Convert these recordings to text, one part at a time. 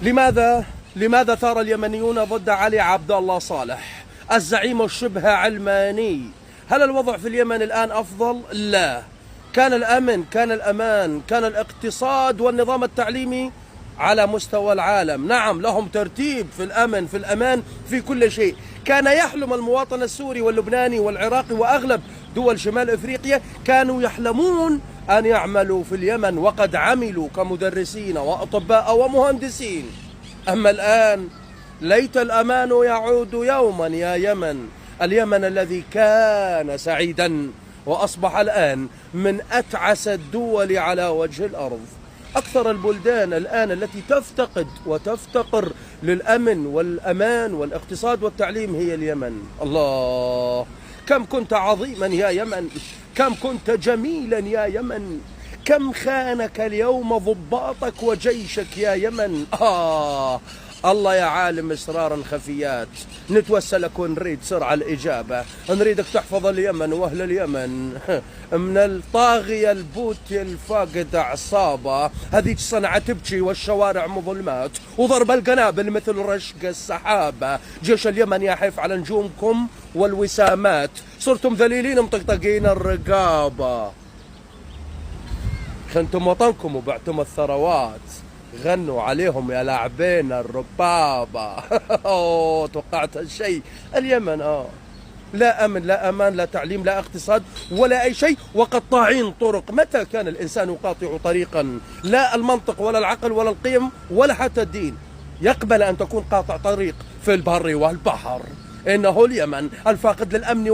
لماذا ثار اليمنيون ضد علي عبد الله صالح الزعيم الشبه علماني؟ هل الوضع في اليمن الآن أفضل؟ لا. كان الأمن، كان الأمان، كان الاقتصاد والنظام التعليمي على مستوى العالم. نعم، لهم ترتيب في الأمن، في الأمان، في كل شيء. كان يحلم المواطن السوري واللبناني والعراقي وأغلب دول شمال إفريقيا كانوا يحلمون أن يعملوا في اليمن، وقد عملوا كمدرسين وأطباء ومهندسين. أما الآن ليت الأمان يعود يوما يا يمن، اليمن الذي كان سعيدا وأصبح الآن من أتعس الدول على وجه الأرض. أكثر البلدان الآن التي تفتقد وتفتقر للأمن والأمان والاقتصاد والتعليم هي اليمن. الله، كم كنت عظيما يا يمن، كم كنت جميلا يا يمن، كم خانك اليوم ضباطك وجيشك يا يمن. الله يا عالم اسرار الخفيات، نتوسلك ونريد سرعة الإجابة، نريدك تحفظ اليمن وأهل اليمن من الطاغية البوتي الفاقد أعصابه، هذيك صنعة تبكي والشوارع مظلمات وضرب القنابل مثل رشق السحابة. جيش اليمن يحف على نجومكم والوسامات، صرتم ذليلين مطقطقين الرقابة، خنتم وطنكم وبعتم الثروات، غنوا عليهم يا لاعبين الربابة. توقعت هالشيء. اليمن لا أمن، لا أمان، لا تعليم، لا اقتصاد ولا أي شيء، وقطاعين طرق. متى كان الإنسان يقاطع طريقا لا المنطق ولا العقل ولا القيم ولا حتى الدين يقبل أن تكون قاطع طريق في البر والبحر؟ إنه اليمن الفاقد للأمن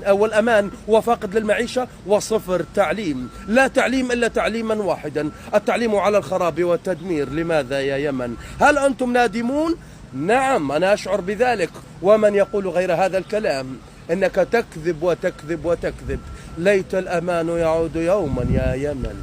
والأمان وفاقد للمعيشة وصفر تعليم. لا تعليم إلا تعليما واحدا، التعليم على الخراب والتدمير. لماذا يا يمن؟ هل أنتم نادمون؟ نعم، أنا أشعر بذلك، ومن يقول غير هذا الكلام إنك تكذب وتكذب وتكذب. ليت الأمان يعود يوما يا يمن.